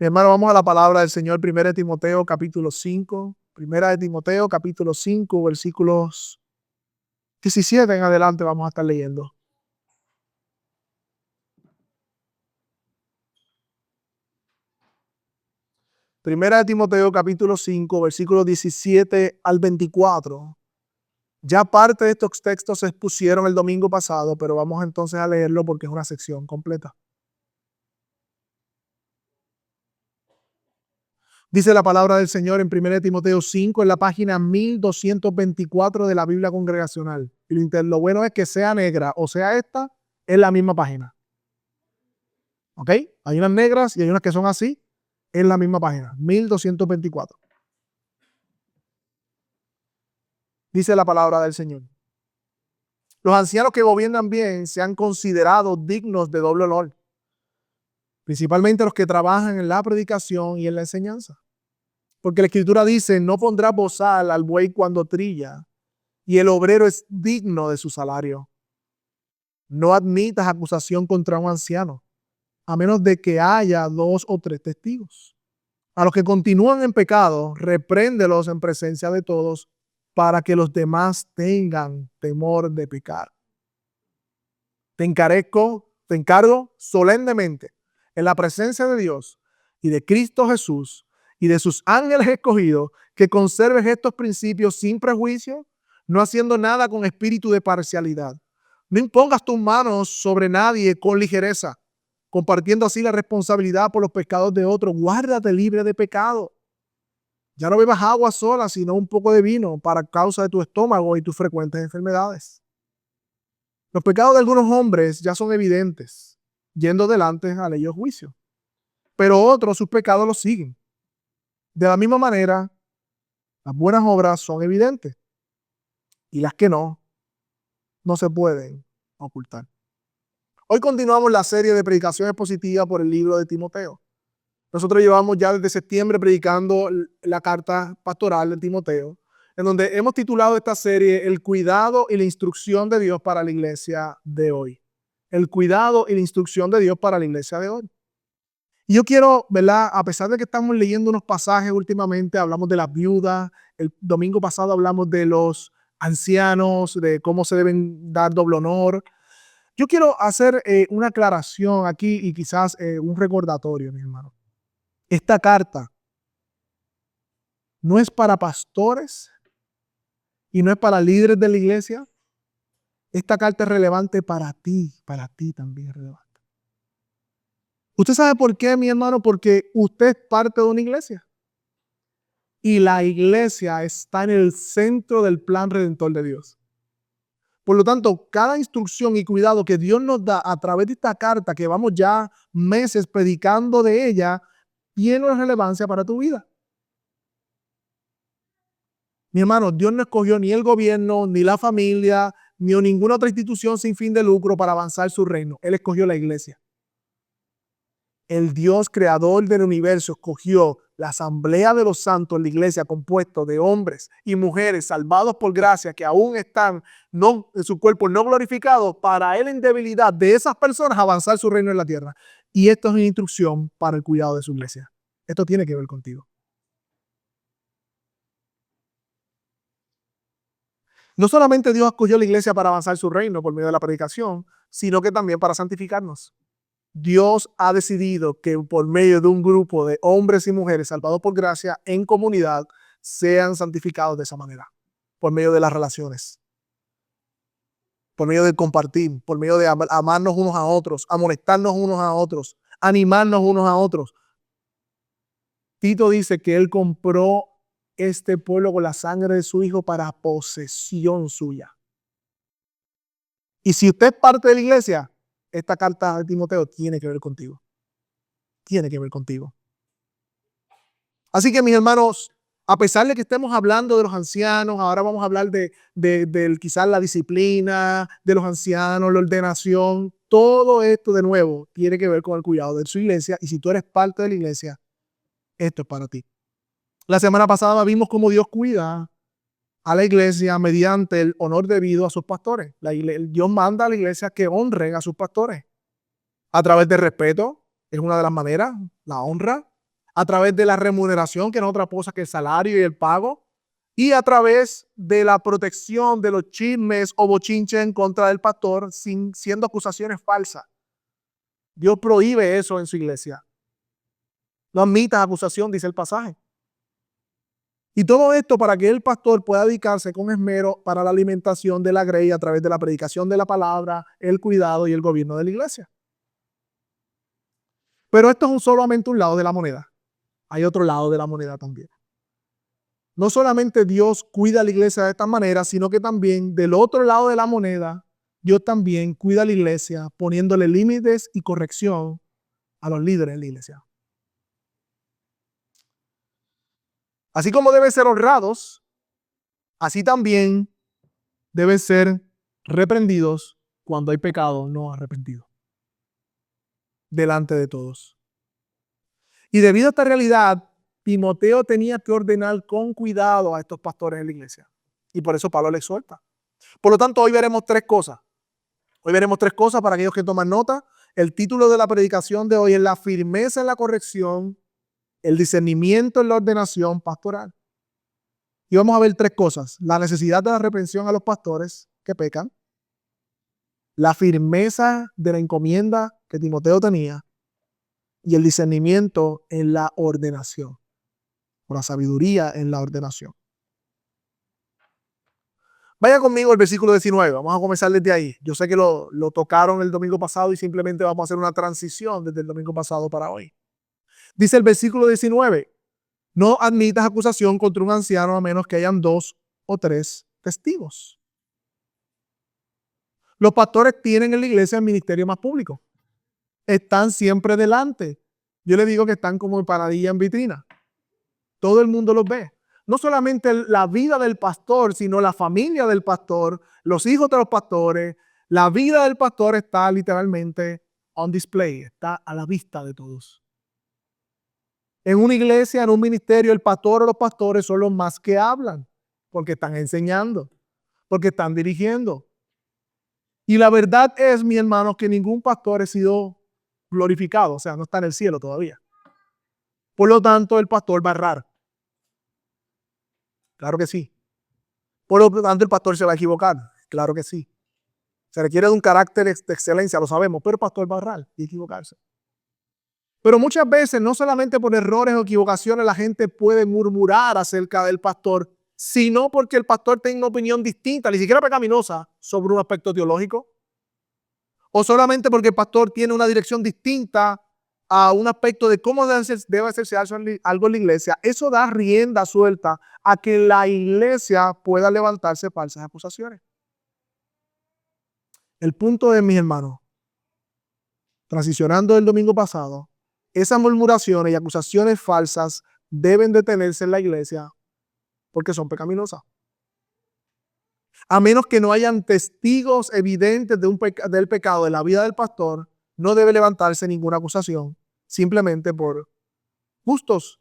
Mi hermano, vamos a la palabra del Señor, 1 Timoteo capítulo 5, 1 Timoteo capítulo 5, versículos 17 en adelante vamos a estar leyendo. Primera de Timoteo capítulo 5, versículos 17 al 24. Ya parte de estos textos se expusieron el domingo pasado, pero vamos entonces a leerlo porque es una sección completa. Dice la palabra del Señor en 1 Timoteo 5, en la página 1224 de la Biblia Congregacional. Y lo bueno es que sea negra o sea esta, es la misma página. ¿Ok? Hay unas negras y hay unas que son así, en la misma página, 1224. Dice la palabra del Señor. Los ancianos que gobiernan bien se han considerado dignos de doble honor, principalmente los que trabajan en la predicación y en la enseñanza. Porque la Escritura dice, no pondrá bozal al buey cuando trilla, y el obrero es digno de su salario. No admitas acusación contra un anciano, a menos de que haya 2 o 3 testigos. A los que continúan en pecado, repréndelos en presencia de todos, para que los demás tengan temor de pecar. Te encargo solemnemente, en la presencia de Dios y de Cristo Jesús y de sus ángeles escogidos, que conserves estos principios sin prejuicio, no haciendo nada con espíritu de parcialidad. No impongas tus manos sobre nadie con ligereza, compartiendo así la responsabilidad por los pecados de otros. Guárdate libre de pecado. Ya no bebas agua sola, sino un poco de vino, para causa de tu estómago y tus frecuentes enfermedades. Los pecados de algunos hombres ya son evidentes, yendo delante a ellos juicio. Pero otros sus pecados los siguen. De la misma manera, las buenas obras son evidentes y las que no se pueden ocultar. Hoy continuamos la serie de predicaciones positivas por el libro de Timoteo. Nosotros llevamos ya desde septiembre predicando la carta pastoral de Timoteo, en donde hemos titulado esta serie El cuidado y la instrucción de Dios para la iglesia de hoy. El cuidado y la instrucción de Dios para la iglesia de hoy. Y yo quiero, ¿verdad? A pesar de que estamos leyendo unos pasajes últimamente, hablamos de las viudas, el domingo pasado hablamos de los ancianos, de cómo se deben dar doble honor. Yo quiero hacer una aclaración aquí y quizás un recordatorio, mi hermano. Esta carta no es para pastores y no es para líderes de la iglesia. Esta carta es relevante para ti también es relevante. ¿Usted sabe por qué, mi hermano? Porque usted es parte de una iglesia. Y la iglesia está en el centro del plan redentor de Dios. Por lo tanto, cada instrucción y cuidado que Dios nos da a través de esta carta, que vamos ya meses predicando de ella, tiene una relevancia para tu vida. Mi hermano, Dios no escogió ni el gobierno, ni la familia, ni ninguna otra institución sin fin de lucro para avanzar su reino. Él escogió la iglesia. El Dios creador del universo escogió la asamblea de los santos en la iglesia, compuesto de hombres y mujeres salvados por gracia, que aún están en su cuerpo no glorificados, para él en debilidad de esas personas avanzar su reino en la tierra. Y esto es una instrucción para el cuidado de su iglesia. Esto tiene que ver contigo. No solamente Dios escogió la iglesia para avanzar su reino por medio de la predicación, sino que también para santificarnos. Dios ha decidido que por medio de un grupo de hombres y mujeres salvados por gracia en comunidad sean santificados de esa manera, por medio de las relaciones, por medio del compartir, por medio de amarnos unos a otros, amonestarnos unos a otros, animarnos unos a otros. Tito dice que él compró este pueblo con la sangre de su hijo para posesión suya. Y si usted es parte de la iglesia, esta carta de Timoteo tiene que ver contigo. Tiene que ver contigo. Así que, mis hermanos, a pesar de que estemos hablando de los ancianos, ahora vamos a hablar de quizás la disciplina de los ancianos, la ordenación, todo esto de nuevo tiene que ver con el cuidado de su iglesia. Y si tú eres parte de la iglesia, esto es para ti. La semana pasada vimos cómo Dios cuida a la iglesia mediante el honor debido a sus pastores. Dios manda a la iglesia que honren a sus pastores a través del respeto, es una de las maneras, la honra, a través de la remuneración, que no es otra cosa que el salario y el pago, y a través de la protección de los chismes o bochinches en contra del pastor, siendo acusaciones falsas. Dios prohíbe eso en su iglesia. No admitas acusación, dice el pasaje. Y todo esto para que el pastor pueda dedicarse con esmero para la alimentación de la grey a través de la predicación de la palabra, el cuidado y el gobierno de la iglesia. Pero esto es solamente un lado de la moneda. Hay otro lado de la moneda también. No solamente Dios cuida a la iglesia de esta manera, sino que también del otro lado de la moneda, Dios también cuida a la iglesia poniéndole límites y corrección a los líderes de la iglesia. Así como deben ser honrados, así también deben ser reprendidos cuando hay pecado no arrepentido delante de todos. Y debido a esta realidad, Timoteo tenía que ordenar con cuidado a estos pastores de la iglesia. Y por eso Pablo le exhorta. Por lo tanto, hoy veremos tres cosas. Hoy veremos tres cosas para aquellos que toman nota. El título de la predicación de hoy es la firmeza en la corrección, el discernimiento en la ordenación pastoral. Y vamos a ver tres cosas. La necesidad de la reprensión a los pastores que pecan, la firmeza de la encomienda que Timoteo tenía y el discernimiento en la ordenación, o la sabiduría en la ordenación. Vaya conmigo al versículo 19, vamos a comenzar desde ahí. Yo sé que lo tocaron el domingo pasado y simplemente vamos a hacer una transición desde el domingo pasado para hoy. Dice el versículo 19, no admitas acusación contra un anciano a menos que hayan 2 o 3 testigos. Los pastores tienen en la iglesia el ministerio más público. Están siempre delante. Yo le digo que están como paradilla en vitrina. Todo el mundo los ve. No solamente la vida del pastor, sino la familia del pastor, los hijos de los pastores. La vida del pastor está literalmente on display, está a la vista de todos. En una iglesia, en un ministerio, el pastor o los pastores son los más que hablan, porque están enseñando, porque están dirigiendo. Y la verdad es, mi hermano, que ningún pastor ha sido glorificado, o sea, no está en el cielo todavía. Por lo tanto, el pastor va a errar. Claro que sí. Por lo tanto, el pastor se va a equivocar. Claro que sí. Se requiere de un carácter de excelencia, lo sabemos, pero el pastor va a errar y equivocarse. Pero muchas veces, no solamente por errores o equivocaciones, la gente puede murmurar acerca del pastor, sino porque el pastor tiene una opinión distinta, ni siquiera pecaminosa, sobre un aspecto teológico. O solamente porque el pastor tiene una dirección distinta a un aspecto de cómo debe hacerse algo en la iglesia. Eso da rienda suelta a que la iglesia pueda levantarse falsas acusaciones. El punto es, mis hermanos, transicionando del domingo pasado, esas murmuraciones y acusaciones falsas deben detenerse en la iglesia porque son pecaminosas. A menos que no hayan testigos evidentes del pecado de la vida del pastor, no debe levantarse ninguna acusación, simplemente por gustos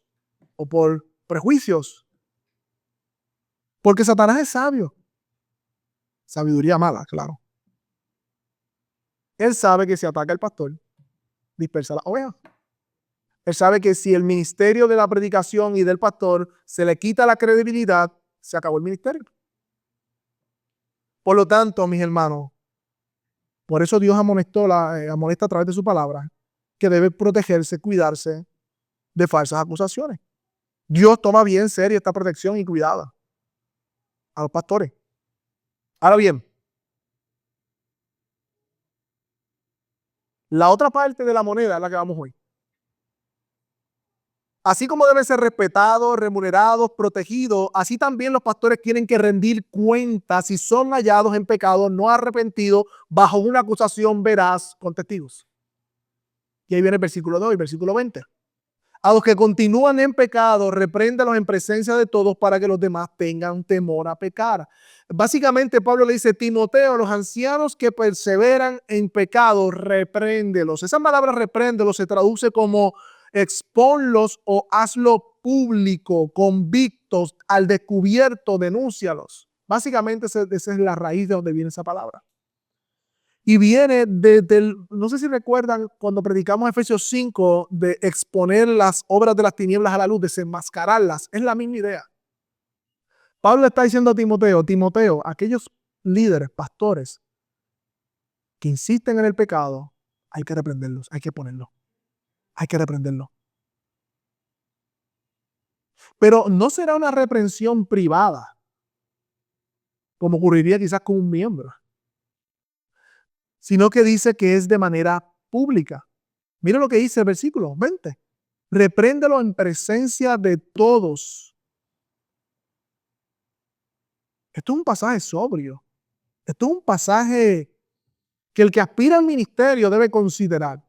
o por prejuicios. Porque Satanás es sabio. Sabiduría mala, claro. Él sabe que si ataca al pastor, dispersa las ovejas. Él sabe que si el ministerio de la predicación y del pastor se le quita la credibilidad, se acabó el ministerio. Por lo tanto, mis hermanos, por eso Dios amonesta a través de su palabra que debe protegerse, cuidarse de falsas acusaciones. Dios toma bien seria esta protección y cuidado a los pastores. Ahora bien, la otra parte de la moneda es la que vamos hoy. Así como deben ser respetados, remunerados, protegidos, así también los pastores tienen que rendir cuentas si son hallados en pecado, no arrepentidos, bajo una acusación veraz con testigos. Y ahí viene el versículo 2 y el versículo 20. A los que continúan en pecado, repréndalos en presencia de todos para que los demás tengan temor a pecar. Básicamente, Pablo le dice, Timoteo, los ancianos que perseveran en pecado, repréndelos. Esa palabra repréndelos se traduce como exponlos o hazlo público, convictos, al descubierto, denúncialos. Básicamente, esa es la raíz de donde viene esa palabra. Y viene desde no sé si recuerdan cuando predicamos Efesios 5 de exponer las obras de las tinieblas a la luz, desenmascararlas. Es la misma idea. Pablo está diciendo a Timoteo, Timoteo, aquellos líderes, pastores que insisten en el pecado, hay que reprenderlos, hay que ponerlos, hay que reprenderlos. Pero no será una reprensión privada, como ocurriría quizás con un miembro, sino que dice que es de manera pública. Mira lo que dice el versículo 20. Repréndelo en presencia de todos. Esto es un pasaje sobrio. Esto es un pasaje que el que aspira al ministerio debe considerar.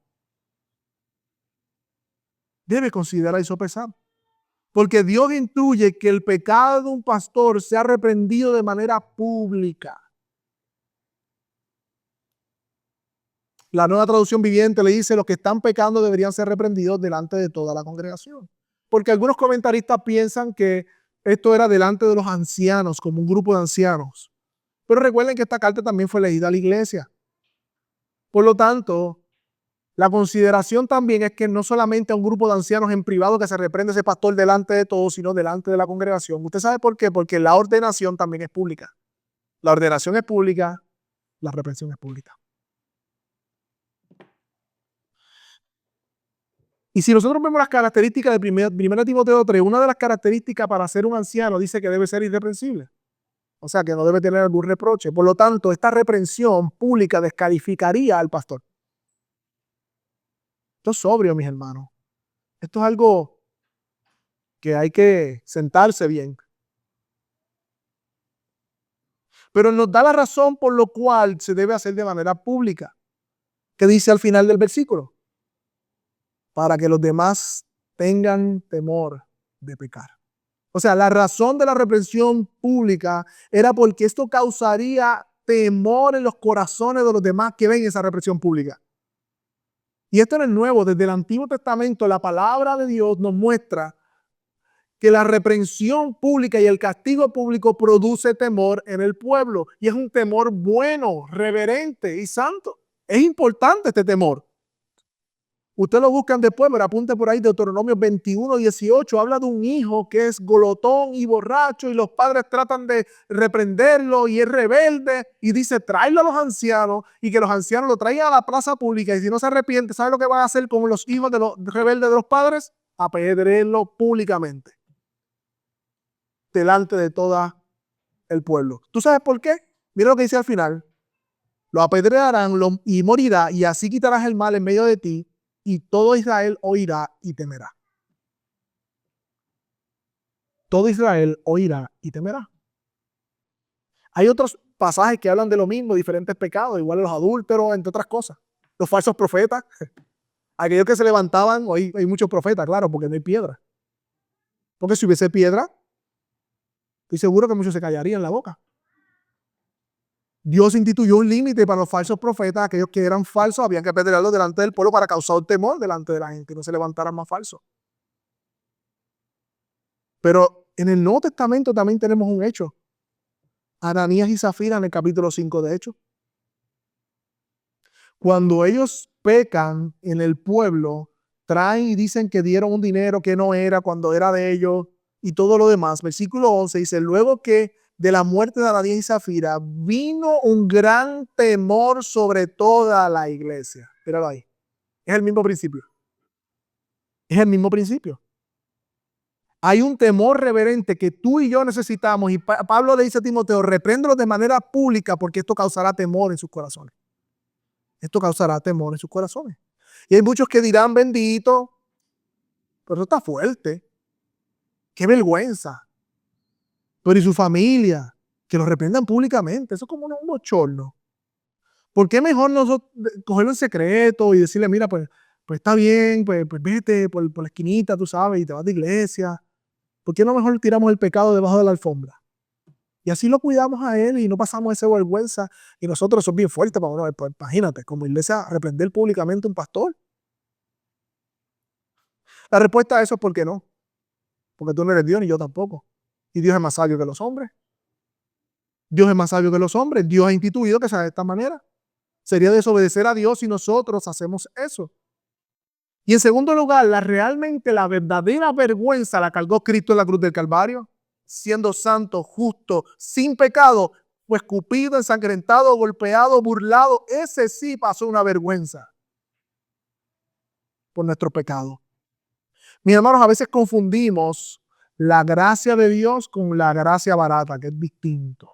Debe considerar y sopesar. Porque Dios instruye que el pecado de un pastor sea reprendido de manera pública. La Nueva Traducción Viviente le dice: los que están pecando deberían ser reprendidos delante de toda la congregación. Porque algunos comentaristas piensan que esto era delante de los ancianos, como un grupo de ancianos. Pero recuerden que esta carta también fue leída a la iglesia. Por lo tanto, la consideración también es que no solamente a un grupo de ancianos en privado que se reprende ese pastor delante de todos, sino delante de la congregación. ¿Usted sabe por qué? Porque la ordenación también es pública. La ordenación es pública, la reprensión es pública. Y si nosotros vemos las características de 1 Timoteo 3, una de las características para ser un anciano dice que debe ser irreprensible. O sea, que no debe tener algún reproche. Por lo tanto, esta reprensión pública descalificaría al pastor. Esto es sobrio, mis hermanos. Esto es algo que hay que sentarse bien. Pero nos da la razón por lo cual se debe hacer de manera pública. ¿Qué dice al final del versículo? Para que los demás tengan temor de pecar. O sea, la razón de la reprensión pública era porque esto causaría temor en los corazones de los demás que ven esa represión pública. Y esto no es nuevo. Desde el Antiguo Testamento, la palabra de Dios nos muestra que la reprensión pública y el castigo público produce temor en el pueblo. Y es un temor bueno, reverente y santo. Es importante este temor. Ustedes lo buscan después, pero apunte por ahí, Deuteronomio 21:18, habla de un hijo que es glotón y borracho y los padres tratan de reprenderlo y es rebelde y dice: tráelo a los ancianos, y que los ancianos lo traigan a la plaza pública, y si no se arrepiente, ¿sabe lo que van a hacer con los hijos de los rebeldes de los padres? Apedrearlo públicamente, delante de todo el pueblo. ¿Tú sabes por qué? Mira lo que dice al final: lo apedrearán y morirá, y así quitarás el mal en medio de ti, y todo Israel oirá y temerá. Todo Israel oirá y temerá. Hay otros pasajes que hablan de lo mismo, diferentes pecados, igual los adúlteros, entre otras cosas. Los falsos profetas, aquellos que se levantaban, hoy hay muchos profetas, claro, porque no hay piedra. Porque si hubiese piedra, estoy seguro que muchos se callarían la boca. Dios instituyó un límite para los falsos profetas. Aquellos que eran falsos habían que apedrearlos delante del pueblo para causar temor delante de la gente, que no se levantaran más falsos. Pero en el Nuevo Testamento también tenemos un hecho. Ananías y Zafira en el capítulo 5 de Hechos. Cuando ellos pecan en el pueblo, traen y dicen que dieron un dinero que no era cuando era de ellos y todo lo demás. Versículo 11 dice: luego que de la muerte de Ananías y Zafira vino un gran temor sobre toda la iglesia. Míralo ahí. Es el mismo principio. Es el mismo principio. Hay un temor reverente que tú y yo necesitamos, y Pablo le dice a Timoteo: repréndelo de manera pública, porque esto causará temor en sus corazones. Esto causará temor en sus corazones. Y hay muchos que dirán: bendito, pero eso está fuerte. Qué vergüenza. Pero ¿y su familia? Que lo reprendan públicamente. Eso es como un bochorno. ¿Por qué mejor nosotros cogerlo en secreto y decirle: mira, pues está bien, pues vete por la esquinita, tú sabes, y te vas de iglesia? ¿Por qué no mejor tiramos el pecado debajo de la alfombra? Y así lo cuidamos a él y no pasamos esa vergüenza. Y nosotros, eso es bien fuerte para uno. Pues imagínate, como iglesia, reprender públicamente a un pastor. La respuesta a eso es: ¿por qué no? Porque tú no eres Dios ni yo tampoco. Y Dios es más sabio que los hombres. Dios es más sabio que los hombres. Dios ha instituido que sea de esta manera. Sería desobedecer a Dios si nosotros hacemos eso. Y en segundo lugar, realmente la verdadera vergüenza la cargó Cristo en la cruz del Calvario, siendo santo, justo, sin pecado, fue escupido, ensangrentado, golpeado, burlado. Ese sí pasó una vergüenza por nuestro pecado. Mis hermanos, a veces confundimos la gracia de Dios con la gracia barata, que es distinto.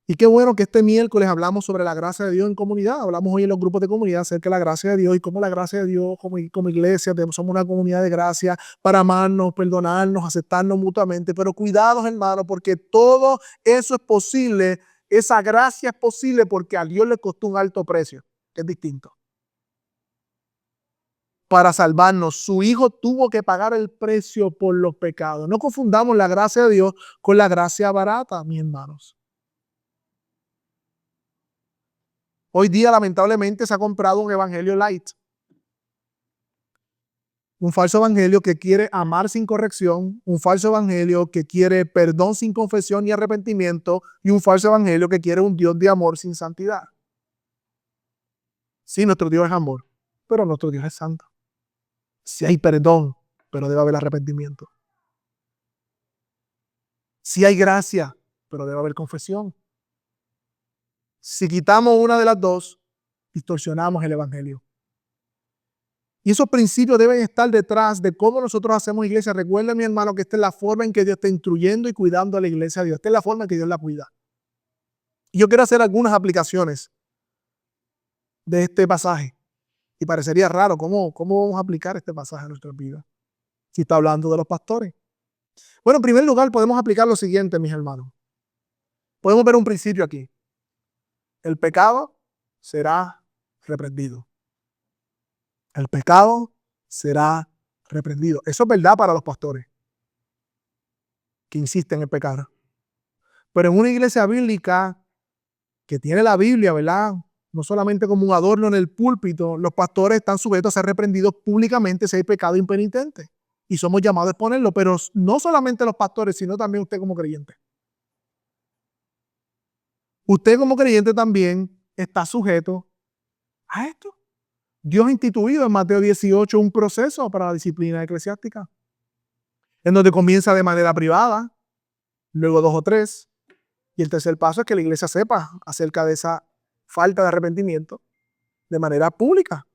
Y qué bueno que este miércoles hablamos sobre la gracia de Dios en comunidad. Hablamos hoy en los grupos de comunidad acerca de la gracia de Dios y cómo la gracia de Dios como iglesia, somos una comunidad de gracia para amarnos, perdonarnos, aceptarnos mutuamente. Pero cuidados, hermanos, porque todo eso es posible. Esa gracia es posible porque a Dios le costó un alto precio, que es distinto. Para salvarnos, su Hijo tuvo que pagar el precio por los pecados. No confundamos la gracia de Dios con la gracia barata, mis hermanos. Hoy día, lamentablemente, se ha comprado un evangelio light. Un falso evangelio que quiere amar sin corrección, un falso evangelio que quiere perdón sin confesión y arrepentimiento, y un falso evangelio que quiere un Dios de amor sin santidad. Sí, nuestro Dios es amor, pero nuestro Dios es santo. Sí hay perdón, pero debe haber arrepentimiento. Sí hay gracia, pero debe haber confesión. Si quitamos una de las dos, distorsionamos el evangelio. Y esos principios deben estar detrás de cómo nosotros hacemos iglesia. Recuerden, mi hermano, que esta es la forma en que Dios está instruyendo y cuidando a la iglesia de Dios. Esta es la forma en que Dios la cuida. Y yo quiero hacer algunas aplicaciones de este pasaje. Y parecería raro cómo vamos a aplicar este pasaje a nuestras vidas, si está hablando de los pastores. Bueno, en primer lugar, podemos aplicar lo siguiente, mis hermanos. Podemos ver un principio aquí. El pecado será reprendido. El pecado será reprendido. Eso es verdad para los pastores que insisten en pecar. Pero en una iglesia bíblica que tiene la Biblia, ¿verdad? No solamente como un adorno en el púlpito, los pastores están sujetos a ser reprendidos públicamente si hay pecado impenitente. Y somos llamados a exponerlo, pero no solamente los pastores, sino también usted como creyente. Usted como creyente también está sujeto a esto. Dios ha instituido en Mateo 18 un proceso para la disciplina eclesiástica, en donde comienza de manera privada, luego 2 o 3, y el tercer paso es que la iglesia sepa acerca de esa falta de arrepentimiento de manera pública.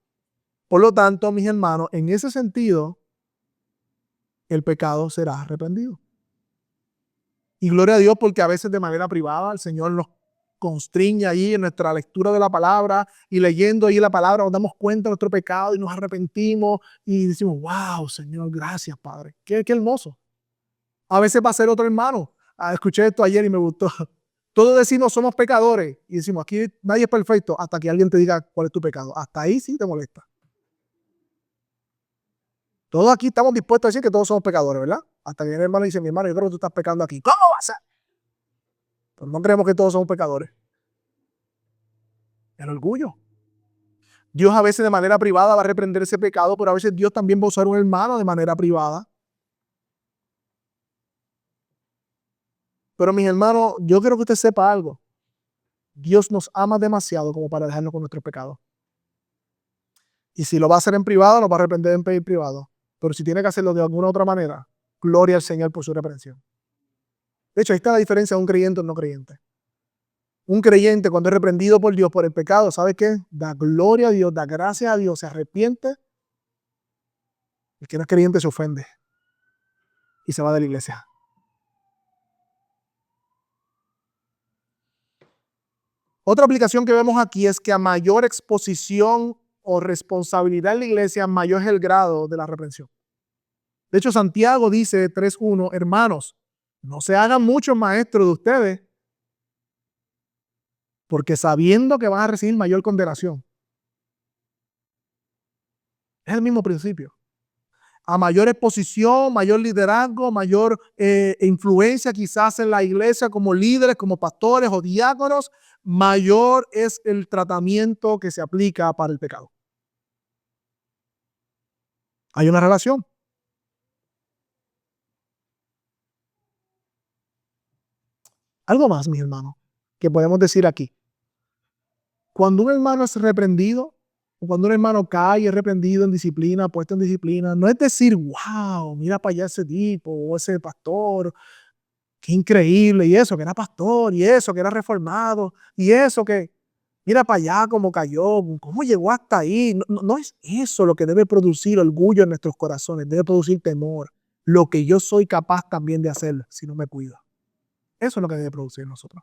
Por lo tanto, mis hermanos, en ese sentido, el pecado será reprendido. Y gloria a Dios porque a veces de manera privada el Señor nos constriñe ahí en nuestra lectura de la palabra y leyendo ahí la palabra nos damos cuenta de nuestro pecado y nos arrepentimos y decimos, wow, Señor, gracias, Padre. Qué hermoso. A veces va a ser otro hermano. Escuché esto ayer y me gustó. Todos decimos somos pecadores y decimos aquí nadie es perfecto hasta que alguien te diga cuál es tu pecado. Hasta ahí sí te molesta. Todos aquí estamos dispuestos a decir que todos somos pecadores, ¿verdad? Hasta que viene el hermano y dice, mi hermano, yo creo que tú estás pecando aquí. ¿Cómo va a ser? Pero no creemos que todos somos pecadores. El orgullo. Dios a veces de manera privada va a reprender ese pecado, pero a veces Dios también va a usar un hermano de manera privada. Pero mis hermanos, yo quiero que usted sepa algo. Dios nos ama demasiado como para dejarnos con nuestros pecados. Y si lo va a hacer en privado, nos va a reprender en privado. Pero si tiene que hacerlo de alguna otra manera, gloria al Señor por su reprensión. De hecho, ahí está la diferencia de un creyente o un no creyente. Un creyente cuando es reprendido por Dios por el pecado, ¿sabe qué? Da gloria a Dios, da gracias a Dios, se arrepiente. El que no es creyente se ofende y se va de la iglesia. Otra aplicación que vemos aquí es que a mayor exposición o responsabilidad en la iglesia, mayor es el grado de la reprensión. De hecho, Santiago dice 3:1, hermanos, no se hagan muchos maestros de ustedes, porque sabiendo que van a recibir mayor condenación. Es el mismo principio. A mayor exposición, mayor liderazgo, mayor influencia quizás en la iglesia como líderes, como pastores o diáconos, mayor es el tratamiento que se aplica para el pecado. Hay una relación. Algo más, mis hermanos, que podemos decir aquí. Cuando un hermano es reprendido, o cuando un hermano cae y es reprendido en disciplina, puesto en disciplina, no es decir, wow, mira para allá ese tipo, o ese pastor, qué increíble, y eso que era pastor, y eso que era reformado, y eso que, mira para allá cómo cayó, cómo llegó hasta ahí. No, no es eso lo que debe producir orgullo en nuestros corazones, debe producir temor. Lo que yo soy capaz también de hacer si no me cuido. Eso es lo que debe producir en nosotros.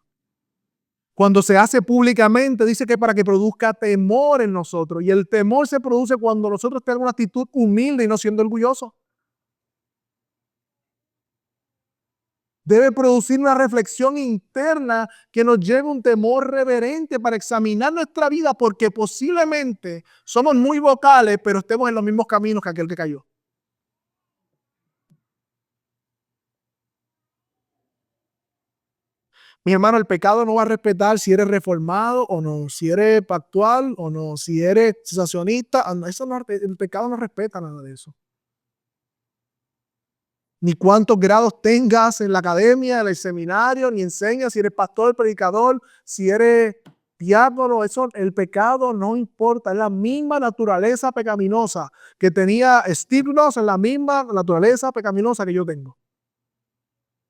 Cuando se hace públicamente, dice que para que produzca temor en nosotros. Y el temor se produce cuando nosotros tenemos una actitud humilde y no siendo orgullosos. Debe producir una reflexión interna que nos lleve a un temor reverente para examinar nuestra vida, porque posiblemente somos muy vocales, pero estemos en los mismos caminos que aquel que cayó. Mi hermano, el pecado no va a respetar si eres reformado o no, si eres pactual o no, si eres cesacionista. Eso no, el pecado no respeta nada de eso. Ni cuántos grados tengas en la academia, en el seminario, ni enseñas si eres pastor, predicador, si eres diácono. Eso, el pecado no importa, es la misma naturaleza pecaminosa que tenía Steve Ross, es la misma naturaleza pecaminosa que yo tengo.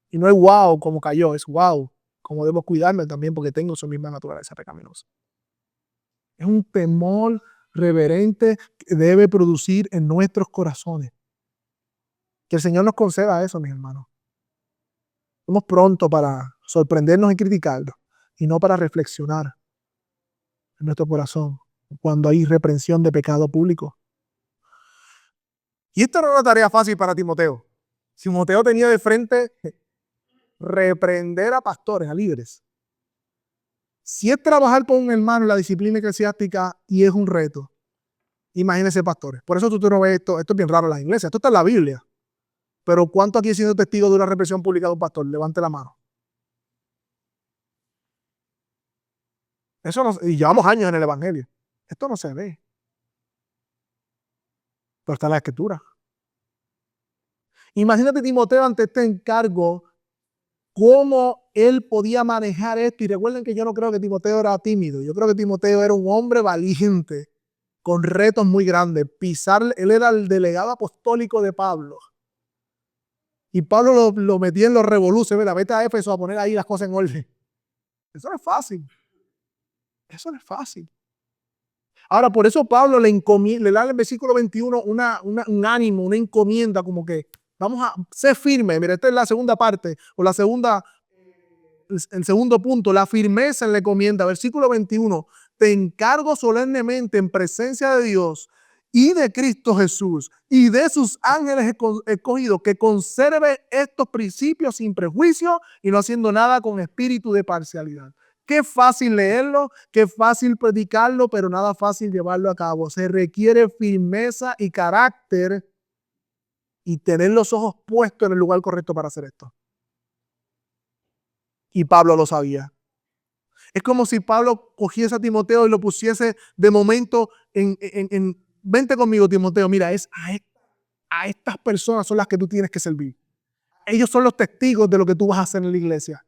Y no es wow como cayó, es wow como debo cuidarme también porque tengo su misma naturaleza pecaminosa. Es un temor reverente que debe producir en nuestros corazones. Que el Señor nos conceda eso, mis hermanos. Somos prontos para sorprendernos y criticarlo, y no para reflexionar en nuestro corazón cuando hay reprensión de pecado público. Y esto no era una tarea fácil para Timoteo. Timoteo tenía de frente reprender a pastores, a líderes. Si es trabajar con un hermano en la disciplina eclesiástica y es un reto, imagínense pastores. Por eso tú no ves esto es bien raro en las iglesias, esto está en la Biblia. Pero ¿cuánto aquí han sido testigos de una represión pública de un pastor? Levante la mano. Eso no, y llevamos años en el Evangelio. Esto no se ve, pero está en la Escritura. Imagínate Timoteo ante este encargo, cómo él podía manejar esto. Y recuerden que yo no creo que Timoteo era tímido. Yo creo que Timoteo era un hombre valiente, con retos muy grandes. Él era el delegado apostólico de Pablo. Y Pablo lo metía en los revoluciones, vete a Éfeso a poner ahí las cosas en orden. Eso no es fácil. Eso no es fácil. Ahora, por eso Pablo le da en el versículo 21 un ánimo, una encomienda, como que vamos a ser firmes. Mira, esta es la segunda parte, o el segundo punto, la firmeza en la encomienda. Versículo 21, te encargo solemnemente en presencia de Dios y de Cristo Jesús y de sus ángeles escogidos, que conserve estos principios sin prejuicio y no haciendo nada con espíritu de parcialidad. Qué fácil leerlo, qué fácil predicarlo, pero nada fácil llevarlo a cabo. Se requiere firmeza y carácter y tener los ojos puestos en el lugar correcto para hacer esto. Y Pablo lo sabía. Es como si Pablo cogiese a Timoteo y lo pusiese de momento vente conmigo, Timoteo, mira, a estas personas son las que tú tienes que servir. Ellos son los testigos de lo que tú vas a hacer en la iglesia.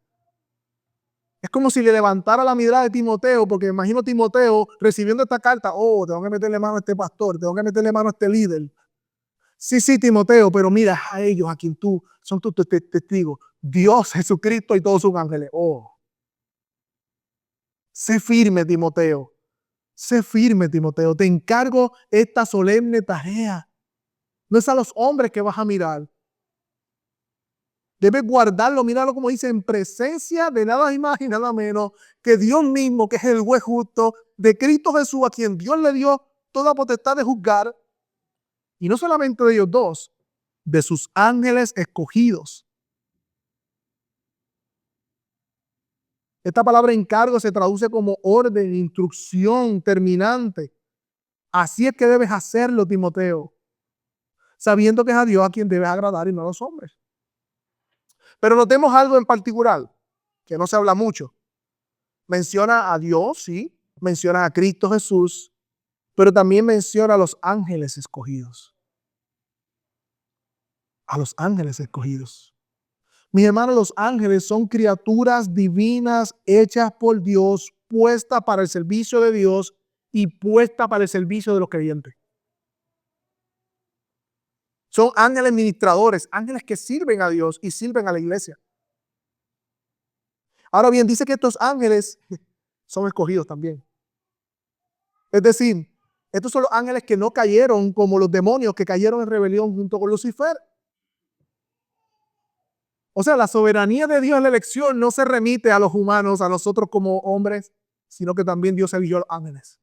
Es como si le levantara la mirada de Timoteo, porque imagino a Timoteo recibiendo esta carta, oh, tengo que meterle mano a este pastor, tengo que meterle mano a este líder. Sí, sí, Timoteo, pero mira a ellos, a quien tú, son tus testigos. Dios, Jesucristo y todos sus ángeles. Oh, sé firme, Timoteo. Sé firme, Timoteo. Te encargo esta solemne tarea. No es a los hombres que vas a mirar. Debes guardarlo, míralo como dice, en presencia de nada más y nada menos que Dios mismo, que es el juez justo, de Cristo Jesús, a quien Dios le dio toda potestad de juzgar. Y no solamente de ellos dos, de sus ángeles escogidos. Esta palabra encargo se traduce como orden, instrucción, terminante. Así es que debes hacerlo, Timoteo, sabiendo que es a Dios a quien debes agradar y no a los hombres. Pero notemos algo en particular, que no se habla mucho. Menciona a Dios, sí, menciona a Cristo Jesús, pero también menciona a los ángeles escogidos. A los ángeles escogidos. Mis hermanos, los ángeles son criaturas divinas hechas por Dios, puestas para el servicio de Dios y puestas para el servicio de los creyentes. Son ángeles ministradores, ángeles que sirven a Dios y sirven a la iglesia. Ahora bien, dice que estos ángeles son escogidos también. Es decir, estos son los ángeles que no cayeron como los demonios que cayeron en rebelión junto con Lucifer. O sea, la soberanía de Dios en la elección no se remite a los humanos, a nosotros como hombres, sino que también Dios eligió a los ángeles.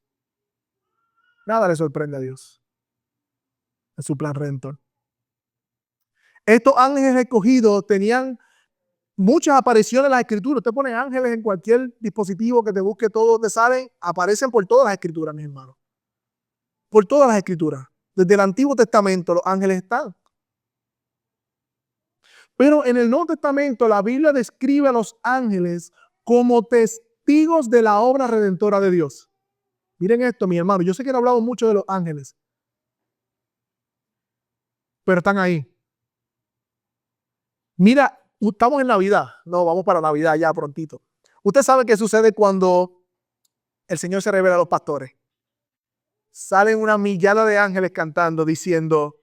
Nada le sorprende a Dios en su plan redentor. Estos ángeles escogidos tenían muchas apariciones en las escrituras. Usted pone ángeles en cualquier dispositivo que te busque todo donde salen, aparecen por todas las escrituras, mis hermanos. Por todas las escrituras. Desde el Antiguo Testamento los ángeles están. Pero en el Nuevo Testamento la Biblia describe a los ángeles como testigos de la obra redentora de Dios. Miren esto, mi hermano. Yo sé que he hablado mucho de los ángeles, pero están ahí. Mira, estamos en Navidad. No, vamos para Navidad ya prontito. Usted sabe qué sucede cuando el Señor se revela a los pastores. Salen una millada de ángeles cantando, diciendo: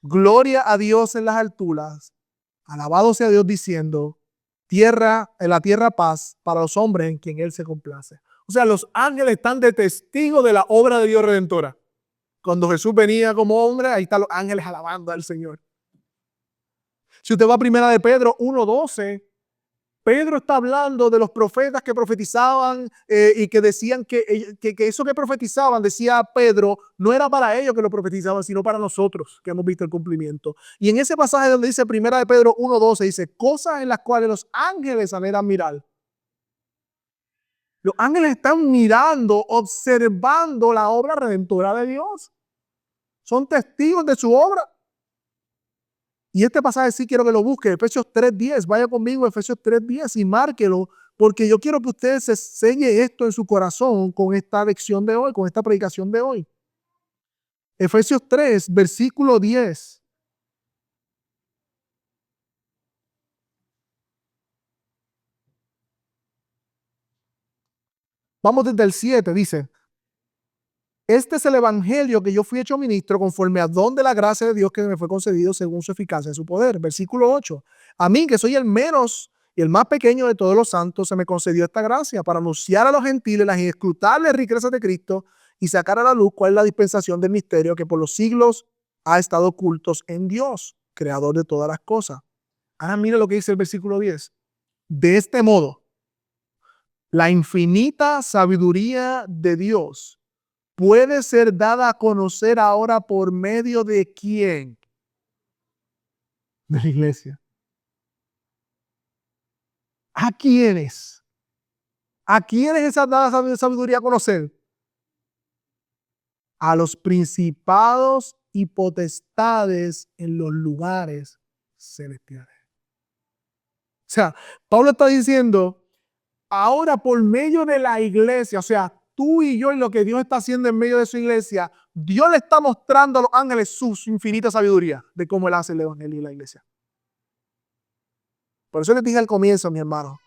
gloria a Dios en las alturas, alabado sea Dios, diciendo, en la tierra paz para los hombres en quien Él se complace. O sea, los ángeles están de testigo de la obra de Dios redentora. Cuando Jesús venía como hombre, ahí están los ángeles alabando al Señor. Si usted va a primera de Pedro 1:12, Pedro está hablando de los profetas que profetizaban y que decían que eso que profetizaban, decía Pedro, no era para ellos que lo profetizaban, sino para nosotros que hemos visto el cumplimiento. Y en ese pasaje donde dice primera de Pedro 1:12, dice, cosas en las cuales los ángeles anhelan mirar. Los ángeles están mirando, observando la obra redentora de Dios. Son testigos de su obra. Y este pasaje sí quiero que lo busque, Efesios 3:10. Vaya conmigo a Efesios 3:10 y márquelo, porque yo quiero que usted se selle esto en su corazón con esta lección de hoy, con esta predicación de hoy. Efesios 3, versículo 10. Vamos desde el 7, dice: este es el evangelio que yo fui hecho ministro conforme a don de la gracia de Dios que me fue concedido según su eficacia de su poder. Versículo 8. A mí, que soy el menos y el más pequeño de todos los santos, se me concedió esta gracia para anunciar a los gentiles las inescrutables riquezas de Cristo y sacar a la luz cuál es la dispensación del misterio que por los siglos ha estado ocultos en Dios, creador de todas las cosas. Ahora mire lo que dice el versículo 10. De este modo, la infinita sabiduría de Dios puede ser dada a conocer ahora por medio de ¿quién? De la iglesia. ¿A quiénes? ¿A quiénes es dada sabiduría a conocer? A los principados y potestades en los lugares celestiales. O sea, Pablo está diciendo, ahora por medio de la iglesia, o sea, tú y yo y lo que Dios está haciendo en medio de su iglesia, Dios le está mostrando a los ángeles su infinita sabiduría de cómo Él hace el evangelio y la iglesia. Por eso les dije al comienzo, mi hermano,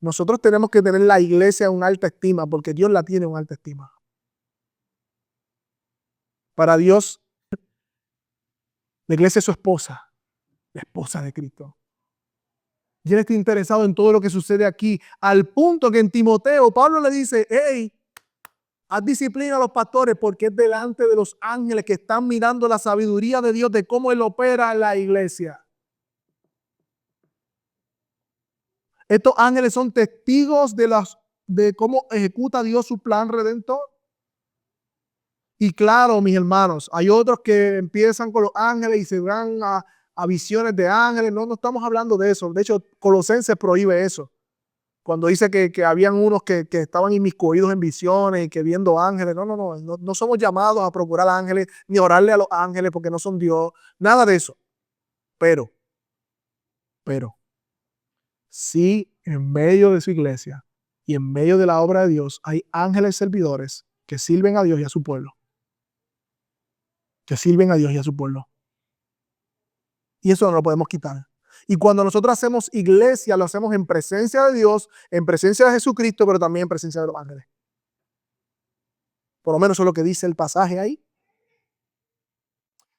nosotros tenemos que tener la iglesia en una alta estima, porque Dios la tiene en una alta estima. Para Dios, la iglesia es su esposa, la esposa de Cristo. Y Él está interesado en todo lo que sucede aquí, al punto que en Timoteo, Pablo le dice, hey, haz disciplina a los pastores, porque es delante de los ángeles que están mirando la sabiduría de Dios, de cómo Él opera en la iglesia. Estos ángeles son testigos de cómo ejecuta Dios su plan redentor. Y claro, mis hermanos, hay otros que empiezan con los ángeles y se van a visiones de ángeles. No estamos hablando de eso. De hecho, Colosenses prohíbe eso. Cuando dice que habían unos que estaban inmiscuidos en visiones y que viendo ángeles. No somos llamados a procurar ángeles ni a orarle a los ángeles porque no son Dios. Nada de eso. Pero, sí, en medio de su iglesia y en medio de la obra de Dios hay ángeles servidores que sirven a Dios y a su pueblo. Que sirven a Dios y a su pueblo. Y eso no lo podemos quitar. Y cuando nosotros hacemos iglesia, lo hacemos en presencia de Dios, en presencia de Jesucristo, pero también en presencia de los ángeles. Por lo menos eso es lo que dice el pasaje ahí.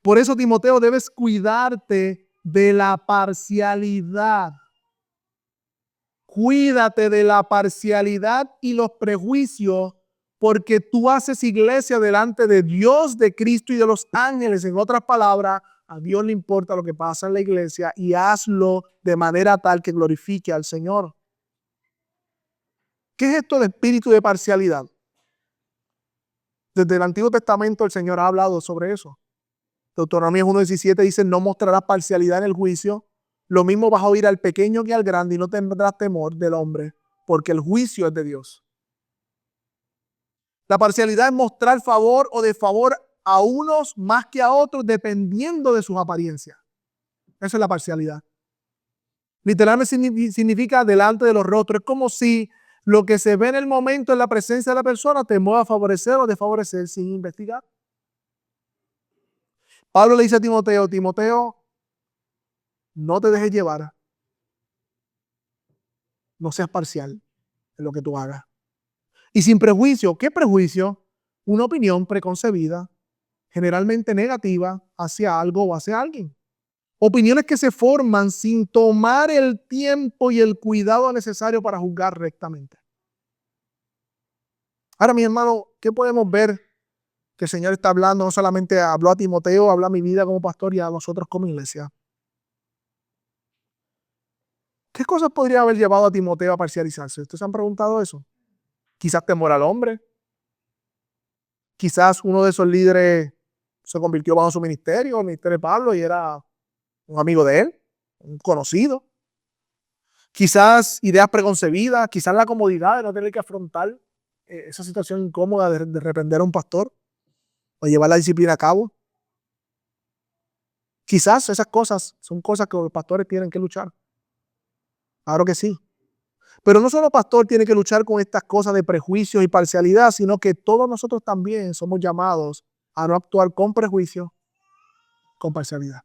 Por eso, Timoteo, debes cuidarte de la parcialidad. Cuídate de la parcialidad y los prejuicios, porque tú haces iglesia delante de Dios, de Cristo y de los ángeles. En otras palabras, a Dios le importa lo que pasa en la iglesia y hazlo de manera tal que glorifique al Señor. ¿Qué es esto de espíritu de parcialidad? Desde el Antiguo Testamento el Señor ha hablado sobre eso. Deuteronomio 1:17 dice: no mostrarás parcialidad en el juicio. Lo mismo vas a oír al pequeño que al grande y no tendrás temor del hombre, porque el juicio es de Dios. La parcialidad es mostrar favor o desfavor a unos más que a otros dependiendo de sus apariencias. Eso es la parcialidad. Literalmente significa delante de los rostros. Es como si lo que se ve en el momento en la presencia de la persona te mueva a favorecer o desfavorecer sin investigar. Pablo le dice a Timoteo: Timoteo, no te dejes llevar. No seas parcial en lo que tú hagas. Y sin prejuicio. ¿Qué prejuicio? Una opinión preconcebida, generalmente negativa, hacia algo o hacia alguien. Opiniones que se forman sin tomar el tiempo y el cuidado necesario para juzgar rectamente. Ahora, mi hermano, ¿qué podemos ver que el Señor está hablando? No solamente habló a Timoteo, habló a mi vida como pastor y a nosotros como iglesia. ¿Qué cosas podría haber llevado a Timoteo a parcializarse? ¿Ustedes se han preguntado eso? Quizás temor al hombre. Quizás uno de esos líderes se convirtió bajo su ministerio, el ministerio de Pablo, y era un amigo de él, un conocido. Quizás ideas preconcebidas, quizás la comodidad de no tener que afrontar esa situación incómoda de reprender a un pastor o llevar la disciplina a cabo. Quizás esas cosas son cosas que los pastores tienen que luchar. Claro que sí. Pero no solo el pastor tiene que luchar con estas cosas de prejuicios y parcialidad, sino que todos nosotros también somos llamados a no actuar con prejuicio, con parcialidad.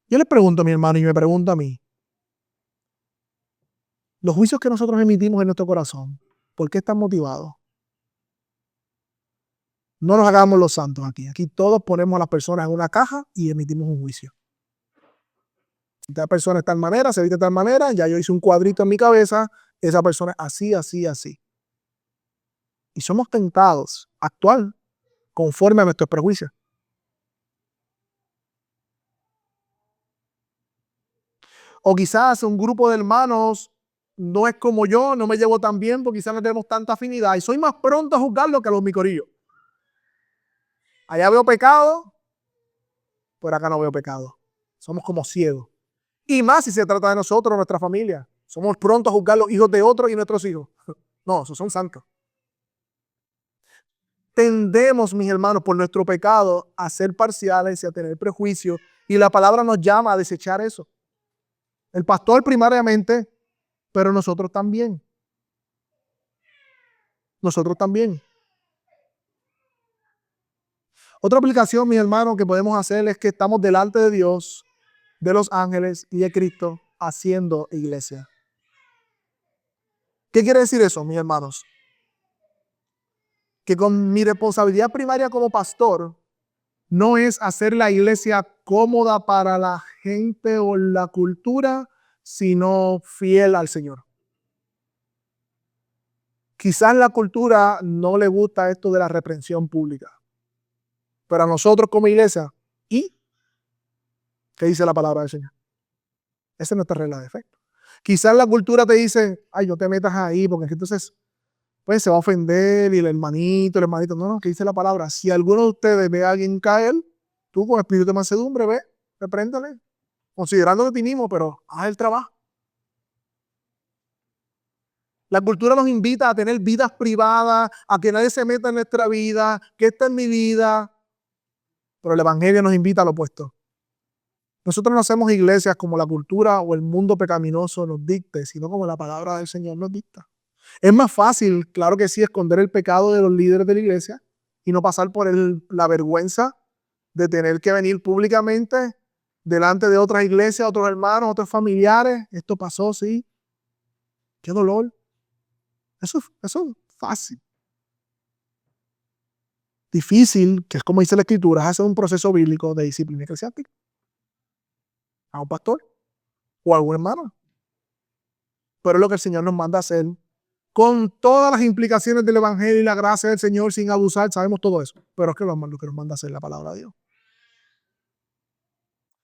Yo les pregunto a mi hermano y me pregunto a mí, los juicios que nosotros emitimos en nuestro corazón, ¿por qué están motivados? No nos hagamos los santos aquí. Aquí todos ponemos a las personas en una caja y emitimos un juicio. Esta persona de tal manera, se viste de tal manera, ya yo hice un cuadrito en mi cabeza, esa persona así, así, así. Y somos tentados a actuar conforme a nuestros prejuicios. O quizás un grupo de hermanos no es como yo, no me llevo tan bien, porque quizás no tenemos tanta afinidad y soy más pronto a juzgarlo que a los micorillos. Allá veo pecado, por acá no veo pecado. Somos como ciegos. Y más si se trata de nosotros, nuestra familia. Somos prontos a juzgar los hijos de otros y nuestros hijos. No, esos son santos. Tendemos, mis hermanos, por nuestro pecado a ser parciales y a tener prejuicios. Y la palabra nos llama a desechar eso. El pastor primariamente, pero nosotros también. Nosotros también. Otra aplicación, mis hermanos, que podemos hacer es que estamos delante de Dios, de los ángeles y de Cristo haciendo iglesia. ¿Qué quiere decir eso, mis hermanos? Que con mi responsabilidad primaria como pastor no es hacer la iglesia cómoda para la gente o la cultura, sino fiel al Señor. Quizás la cultura no le gusta esto de la reprensión pública, pero a nosotros como iglesia, ¿y qué dice la palabra del Señor? Esa es nuestra regla de fe. Quizás la cultura te dice: ay, no te metas ahí, porque entonces pues se va a ofender y el hermanito. No, ¿qué dice la palabra? Si alguno de ustedes ve a alguien caer, tú con espíritu de mansedumbre, ve, repréndale, considerando que vinimos, pero haz el trabajo. La cultura nos invita a tener vidas privadas, a que nadie se meta en nuestra vida, que esta es mi vida. Pero el evangelio nos invita al opuesto. Nosotros no hacemos iglesias como la cultura o el mundo pecaminoso nos dicte, sino como la palabra del Señor nos dicta. Es más fácil, claro que sí, esconder el pecado de los líderes de la iglesia y no pasar por la vergüenza de tener que venir públicamente delante de otras iglesias, otros hermanos, otros familiares. Esto pasó, sí. Qué dolor. Eso es fácil. Difícil, que es como dice la Escritura, es hacer un proceso bíblico de disciplina eclesiástica a un pastor o a algún hermano. Pero es lo que el Señor nos manda a hacer, con todas las implicaciones del Evangelio y la gracia del Señor, sin abusar. Sabemos todo eso, pero es que lo que nos manda a hacer la palabra de Dios.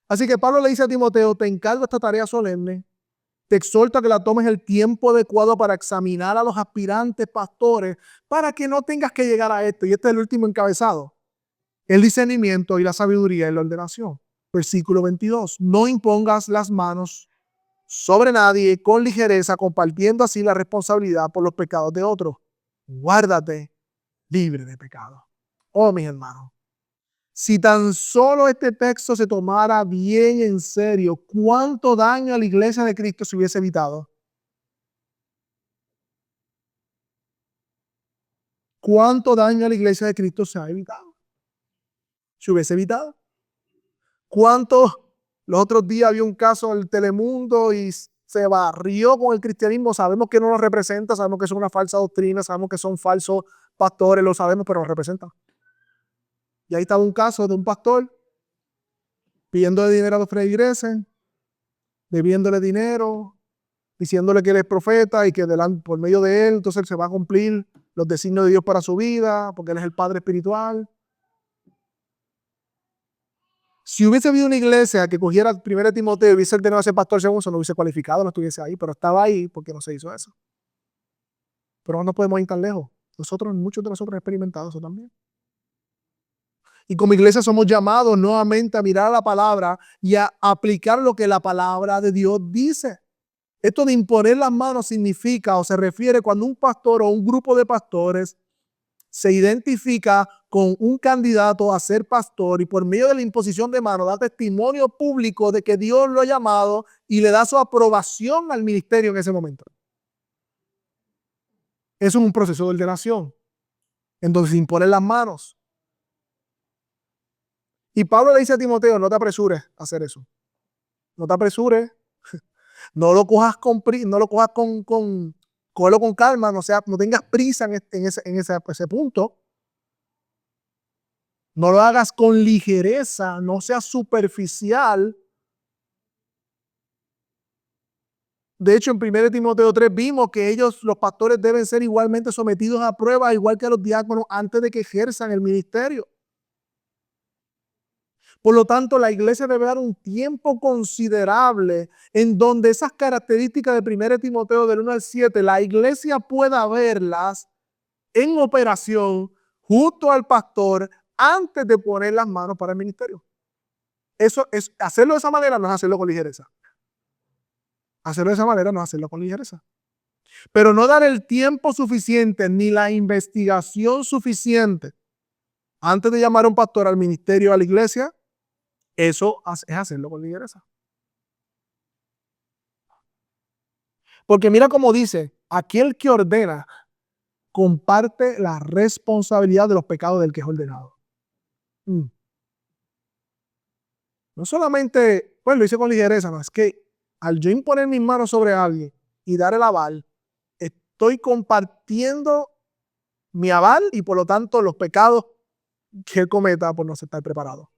Así que Pablo le dice a Timoteo: te encargo esta tarea solemne, te exhorto a que la tomes el tiempo adecuado para examinar a los aspirantes pastores, para que no tengas que llegar a esto. Y este es el último encabezado: el discernimiento y la sabiduría y la ordenación. Versículo 22. No impongas las manos sobre nadie con ligereza, compartiendo así la responsabilidad por los pecados de otros. Guárdate libre de pecado. Oh, mis hermanos, si tan solo este texto se tomara bien en serio, ¿cuánto daño a la iglesia de Cristo se hubiese evitado? ¿Cuánto daño a la iglesia de Cristo se ha evitado? Se hubiese evitado. ¿Cuánto? Los otros días había un caso en el Telemundo y se barrió con el cristianismo. Sabemos que no nos representa, sabemos que es una falsa doctrina, sabemos que son falsos pastores, lo sabemos, pero nos representan. Y ahí estaba un caso de un pastor pidiéndole dinero a los feligreses, debiéndole dinero, diciéndole que él es profeta y que por medio de él entonces se va a cumplir los designios de Dios para su vida, porque él es el padre espiritual. Si hubiese habido una iglesia que cogiera el 1 Timoteo y hubiese ordenado a ese pastor según eso, no hubiese cualificado, no estuviese ahí, pero estaba ahí porque no se hizo eso. Pero no podemos ir tan lejos. Muchos de nosotros hemos experimentado eso también. Y como iglesia somos llamados nuevamente a mirar la palabra y a aplicar lo que la palabra de Dios dice. Esto de imponer las manos significa o se refiere cuando un pastor o un grupo de pastores se identifica con un candidato a ser pastor y por medio de la imposición de manos da testimonio público de que Dios lo ha llamado y le da su aprobación al ministerio en ese momento. Eso es un proceso de ordenación. Entonces imponer las manos. Y Pablo le dice a Timoteo: no te apresures a hacer eso. No te apresures. No lo cojas cógelo con calma, no tengas prisa en ese punto. No lo hagas con ligereza, no seas superficial. De hecho, en 1 Timoteo 3 vimos que los pastores, deben ser igualmente sometidos a prueba, igual que a los diáconos, antes de que ejerzan el ministerio. Por lo tanto, la iglesia debe dar un tiempo considerable en donde esas características de 1 Timoteo del 1 al 7, la iglesia pueda verlas en operación junto al pastor antes de poner las manos para el ministerio. Hacerlo de esa manera no es hacerlo con ligereza. Hacerlo de esa manera no es hacerlo con ligereza. Pero no dar el tiempo suficiente ni la investigación suficiente antes de llamar a un pastor al ministerio, a la iglesia, eso es hacerlo con ligereza. Porque mira cómo dice: aquel que ordena comparte la responsabilidad de los pecados del que es ordenado. No solamente, pues lo hice con ligereza, no, es que al yo imponer mis manos sobre alguien y dar el aval, estoy compartiendo mi aval y por lo tanto los pecados que él cometa por no estar preparado.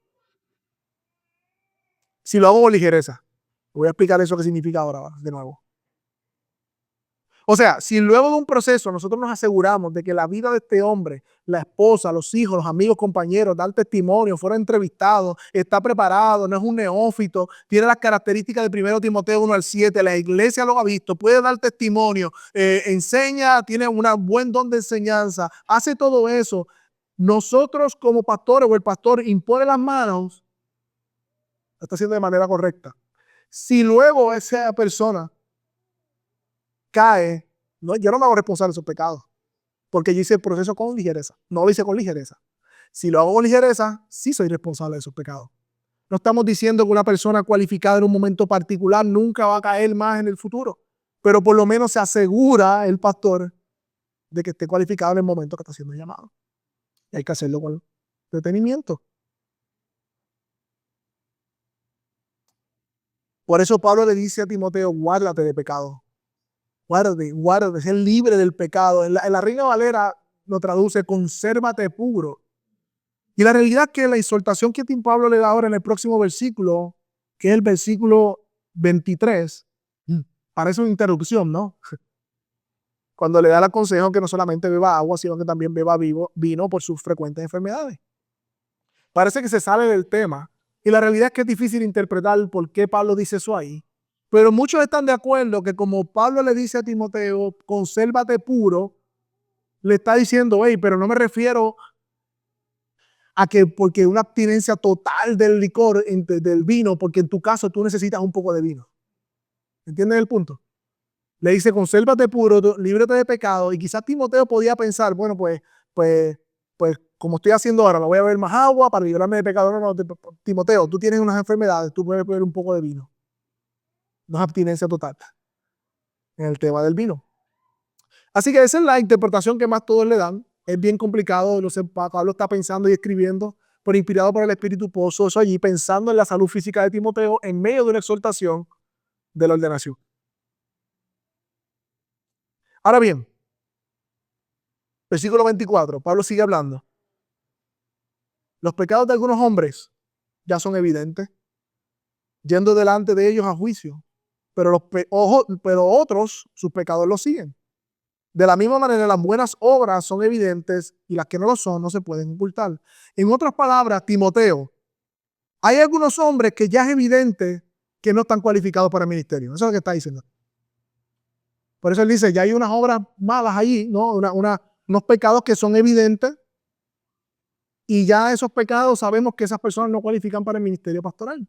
Si lo hago con ligereza, voy a explicar eso que significa ahora de nuevo. O sea, si luego de un proceso nosotros nos aseguramos de que la vida de este hombre, la esposa, los hijos, los amigos, compañeros, dan testimonio, fueron entrevistados, está preparado, no es un neófito, tiene las características de 1 Timoteo 1 al 7, la iglesia lo ha visto, puede dar testimonio, enseña, tiene un buen don de enseñanza, hace todo eso, nosotros como pastores o el pastor impone las manos, lo está haciendo de manera correcta. Si luego esa persona cae, no, yo no me hago responsable de esos pecados, porque yo hice el proceso con ligereza, no lo hice con ligereza. Si lo hago con ligereza, sí soy responsable de esos pecados. No estamos diciendo que una persona cualificada en un momento particular nunca va a caer más en el futuro, pero por lo menos se asegura el pastor de que esté cualificado en el momento que está siendo llamado. Y hay que hacerlo con detenimiento. Por eso Pablo le dice a Timoteo, guárdate de pecado. Guárdate, sé libre del pecado. En la Reina Valera lo traduce, consérvate puro. Y la realidad es que la exhortación que Pablo le da ahora en el próximo versículo, que es el versículo 23, parece una interrupción, ¿no? Cuando le da el consejo que no solamente beba agua, sino que también beba vino por sus frecuentes enfermedades. Parece que se sale del tema. Y la realidad es que es difícil interpretar por qué Pablo dice eso ahí. Pero muchos están de acuerdo que como Pablo le dice a Timoteo, consérvate puro, le está diciendo, hey, pero no me refiero a que porque una abstinencia total del licor, del vino, porque en tu caso tú necesitas un poco de vino. ¿Entiendes el punto? Le dice, consérvate puro, líbrate de pecado. Y quizás Timoteo podía pensar, bueno, pues, como estoy haciendo ahora, no voy a beber más agua para librarme de pecado. No, Timoteo, tú tienes unas enfermedades, tú puedes beber un poco de vino. No es abstinencia total en el tema del vino. Así que esa es la interpretación que más todos le dan. Es bien complicado, no sé, Pablo está pensando y escribiendo, pero inspirado por el Espíritu puso eso allí, pensando en la salud física de Timoteo en medio de una exhortación de la ordenación. Ahora bien, versículo 24, Pablo sigue hablando. Los pecados de algunos hombres ya son evidentes, yendo delante de ellos a juicio, pero otros, sus pecados los siguen. De la misma manera, las buenas obras son evidentes y las que no lo son no se pueden ocultar. En otras palabras, Timoteo, hay algunos hombres que ya es evidente que no están cualificados para el ministerio. Eso es lo que está diciendo. Por eso él dice, ya hay unas obras malas ahí, ¿no? Unos pecados que son evidentes y ya esos pecados sabemos que esas personas no cualifican para el ministerio pastoral.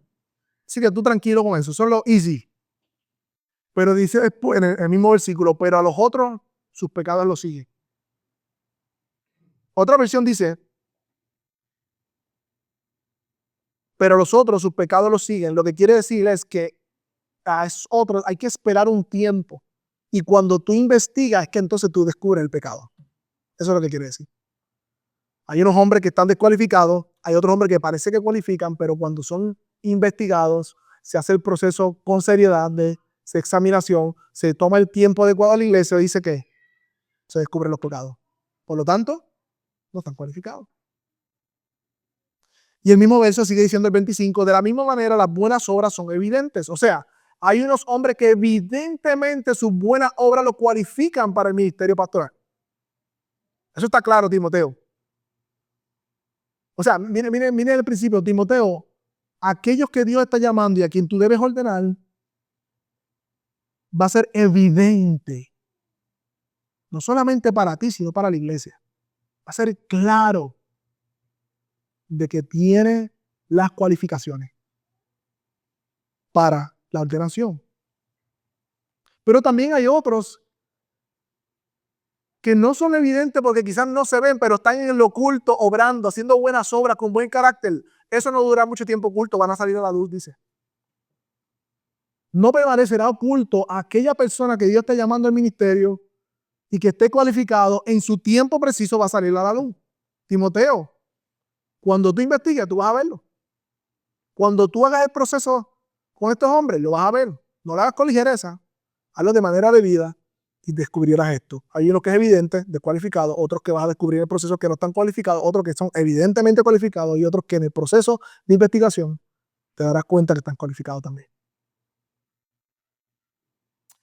Así que tú tranquilo con eso, eso es lo easy. Pero dice en el mismo versículo, pero a los otros sus pecados los siguen. Otra versión dice, pero a los otros sus pecados los siguen. Lo que quiere decir es que a esos otros hay que esperar un tiempo. Y cuando tú investigas es que entonces tú descubres el pecado. Eso es lo que quiere decir. Hay unos hombres que están descualificados, hay otros hombres que parece que cualifican, pero cuando son investigados, se hace el proceso con seriedad de examinación, se toma el tiempo adecuado a la iglesia y dice que se descubren los pecados. Por lo tanto, no están cualificados. Y el mismo verso sigue diciendo el 25, de la misma manera las buenas obras son evidentes. O sea, hay unos hombres que evidentemente sus buenas obras lo cualifican para el ministerio pastoral. Eso está claro, Timoteo. O sea, mire el principio, Timoteo, aquellos que Dios está llamando y a quien tú debes ordenar, va a ser evidente. No solamente para ti, sino para la iglesia. Va a ser claro de que tiene las cualificaciones para la ordenación. Pero también hay otros que no son evidentes porque quizás no se ven, pero están en lo oculto, obrando, haciendo buenas obras con buen carácter. Eso no durará mucho tiempo oculto, van a salir a la luz, dice. No permanecerá oculto a aquella persona que Dios está llamando al ministerio y que esté cualificado, en su tiempo preciso va a salir a la luz. Timoteo, cuando tú investigues, tú vas a verlo. Cuando tú hagas el proceso con estos hombres, lo vas a ver. No lo hagas con ligereza, hazlo de manera debida y descubrirás esto. Hay unos que es evidente, descualificado, otros que vas a descubrir en el proceso que no están cualificados, otros que son evidentemente cualificados y otros que en el proceso de investigación te darás cuenta que están cualificados también.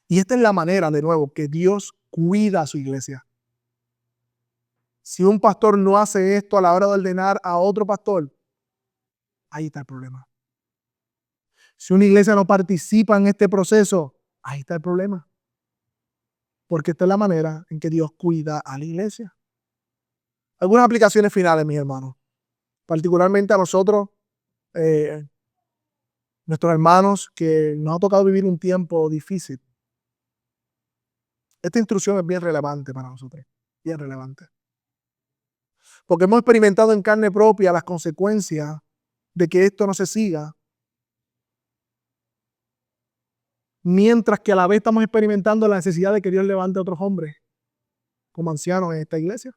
Y esta es la manera, de nuevo, que Dios cuida a su iglesia. Si un pastor no hace esto a la hora de ordenar a otro pastor, ahí está el problema. Si una iglesia no participa en este proceso, ahí está el problema. Porque esta es la manera en que Dios cuida a la iglesia. Algunas aplicaciones finales, mis hermanos. Particularmente a nosotros, nuestros hermanos que nos ha tocado vivir un tiempo difícil. Esta instrucción es bien relevante para nosotros. Bien relevante. Porque hemos experimentado en carne propia las consecuencias de que esto no se siga, mientras que a la vez estamos experimentando la necesidad de que Dios levante a otros hombres como ancianos en esta iglesia.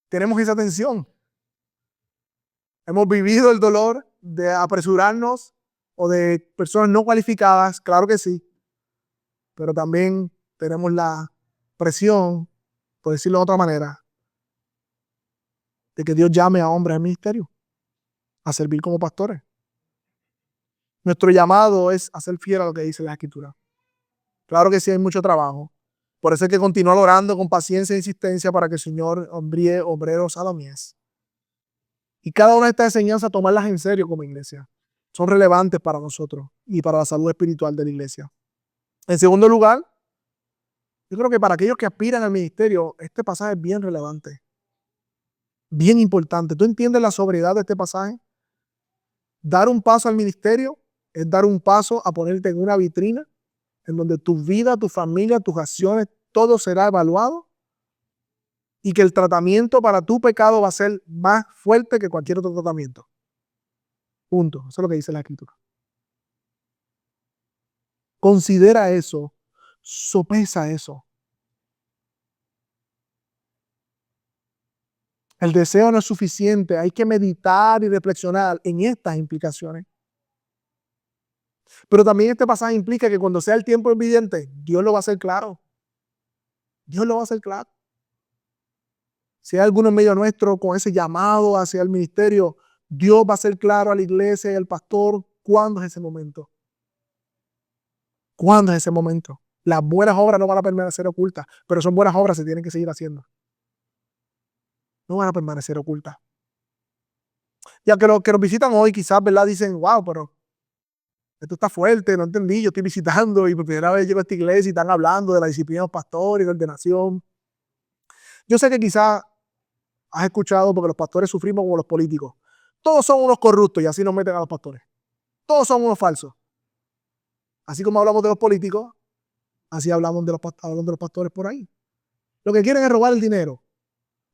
Tenemos esa tensión. Hemos vivido el dolor de apresurarnos o de personas no cualificadas, claro que sí, pero también tenemos la presión, por decirlo de otra manera, de que Dios llame a hombres al ministerio, a servir como pastores. Nuestro llamado es a ser fiel a lo que dice la Escritura. Claro que sí hay mucho trabajo. Por eso hay que continuar orando con paciencia e insistencia para que el Señor envíe obreros a la mies. Y cada una de estas enseñanzas, tomarlas en serio como iglesia. Son relevantes para nosotros y para la salud espiritual de la iglesia. En segundo lugar, yo creo que para aquellos que aspiran al ministerio, este pasaje es bien relevante, bien importante. ¿Tú entiendes la sobriedad de este pasaje? Dar un paso al ministerio es dar un paso a ponerte en una vitrina en donde tu vida, tu familia, tus acciones, todo será evaluado y que el tratamiento para tu pecado va a ser más fuerte que cualquier otro tratamiento. Punto. Eso es lo que dice la Escritura. Considera eso, sopesa eso. El deseo no es suficiente, hay que meditar y reflexionar en estas implicaciones. Pero también este pasaje implica que cuando sea el tiempo evidente, Dios lo va a hacer claro. Dios lo va a hacer claro. Si hay alguno en medio nuestro con ese llamado hacia el ministerio, Dios va a hacer claro a la iglesia y al pastor cuándo es ese momento. ¿Cuándo es ese momento? Las buenas obras no van a permanecer ocultas, pero son buenas obras, se tienen que seguir haciendo. No van a permanecer ocultas. Ya que los que nos visitan hoy quizás, ¿verdad? Dicen, wow, pero esto está fuerte, no entendí, yo estoy visitando y por primera vez llego a esta iglesia y están hablando de la disciplina de los pastores y de ordenación. Yo sé que quizás has escuchado, porque los pastores sufrimos como los políticos. Todos son unos corruptos y así nos meten a los pastores. Todos son unos falsos. Así como hablamos de los políticos, así hablamos de los pastores por ahí. Lo que quieren es robar el dinero.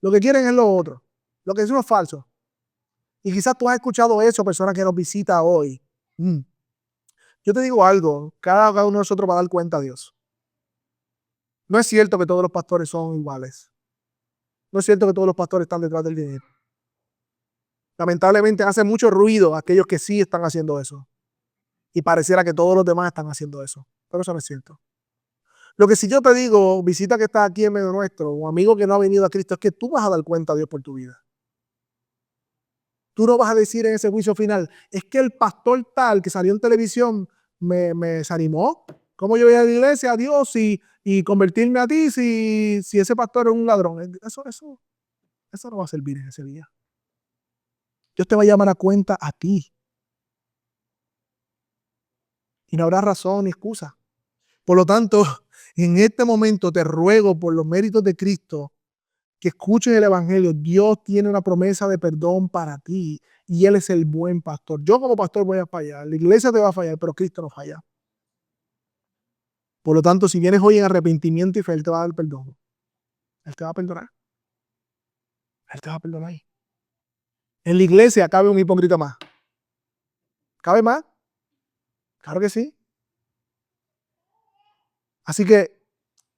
Lo que quieren es lo otro. Lo que son unos falsos. Y quizás tú has escuchado eso, personas que nos visitan hoy. Yo te digo algo, cada uno de nosotros va a dar cuenta a Dios. No es cierto que todos los pastores son iguales. No es cierto que todos los pastores están detrás del dinero. Lamentablemente hace mucho ruido aquellos que sí están haciendo eso. Y pareciera que todos los demás están haciendo eso. Pero eso no es cierto. Lo que si yo te digo, visita que está aquí en medio nuestro, o amigo que no ha venido a Cristo, es que tú vas a dar cuenta a Dios por tu vida. Tú no vas a decir en ese juicio final, es que el pastor tal que salió en televisión me desanimó. ¿Cómo yo voy a la iglesia a Dios y convertirme a ti si ese pastor es un ladrón? Eso no va a servir en ese día. Dios te va a llamar a cuenta a ti. Y no habrá razón ni excusa. Por lo tanto, en este momento te ruego por los méritos de Cristo que escuches el evangelio. Dios tiene una promesa de perdón para ti y Él es el buen pastor. Yo como pastor voy a fallar, la iglesia te va a fallar, pero Cristo no falla. Por lo tanto, si vienes hoy en arrepentimiento y fe, Él te va a dar perdón. Él te va a perdonar. Él te va a perdonar. En la iglesia cabe un hipócrita más. ¿Cabe más? Claro que sí. Así que,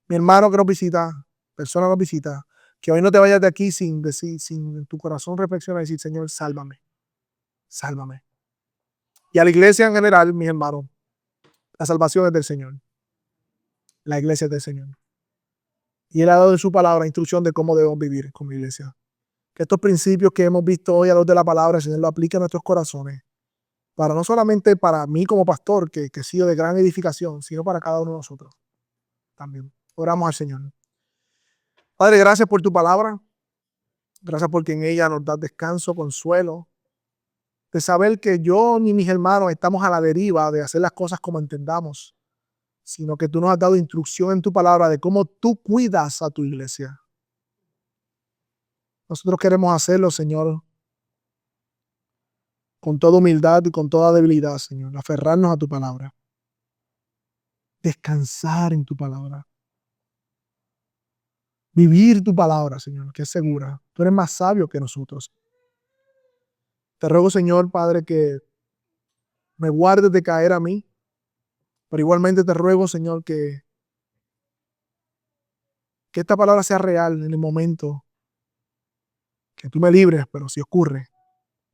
mi hermano que nos visita, persona que nos visita, que hoy no te vayas de aquí sin decir, sin en tu corazón reflexionar y decir, Señor, sálvame. Sálvame. Y a la iglesia en general, mis hermanos, la salvación es del Señor. La iglesia es del Señor. Y Él ha dado en su palabra instrucción de cómo debemos vivir como iglesia. Que estos principios que hemos visto hoy a luz de la palabra, el Señor lo aplique a nuestros corazones. Para no solamente para mí como pastor, que he sido de gran edificación, sino para cada uno de nosotros también. Oramos al Señor. Padre, gracias por tu palabra. Gracias porque en ella nos das descanso, consuelo, de saber que yo ni mis hermanos estamos a la deriva de hacer las cosas como entendamos, sino que tú nos has dado instrucción en tu palabra de cómo tú cuidas a tu iglesia. Nosotros queremos hacerlo, Señor, con toda humildad y con toda debilidad, Señor, aferrarnos a tu palabra, descansar en tu palabra, vivir tu palabra, Señor, que es segura. Tú eres más sabio que nosotros. Te ruego, Señor, Padre, que me guardes de caer a mí, pero igualmente te ruego, Señor, que esta palabra sea real en el momento que tú me libres, pero si ocurre,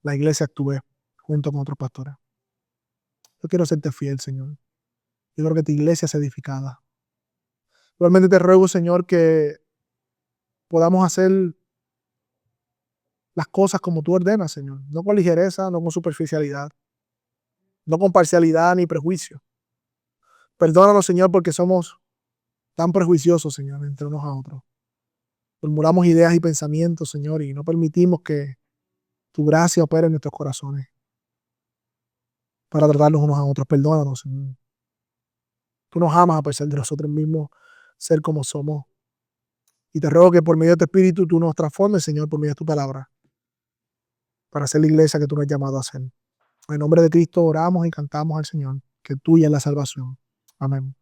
la iglesia actúe junto con otros pastores. Yo quiero serte fiel, Señor. Yo quiero que tu iglesia sea edificada. Igualmente te ruego, Señor, que podamos hacer las cosas como tú ordenas, Señor. No con ligereza, no con superficialidad, no con parcialidad ni prejuicio. Perdónanos, Señor, porque somos tan prejuiciosos, Señor, entre unos a otros. Formulamos ideas y pensamientos, Señor, y no permitimos que tu gracia opere en nuestros corazones para tratarnos unos a otros. Perdónanos, Señor. Tú nos amas a pesar de nosotros mismos ser como somos. Y te ruego que por medio de tu Espíritu tú nos transformes, Señor, por medio de tu palabra, para ser la iglesia que tú nos has llamado a ser. En nombre de Cristo oramos y cantamos al Señor, que tuya es la salvación. Amén.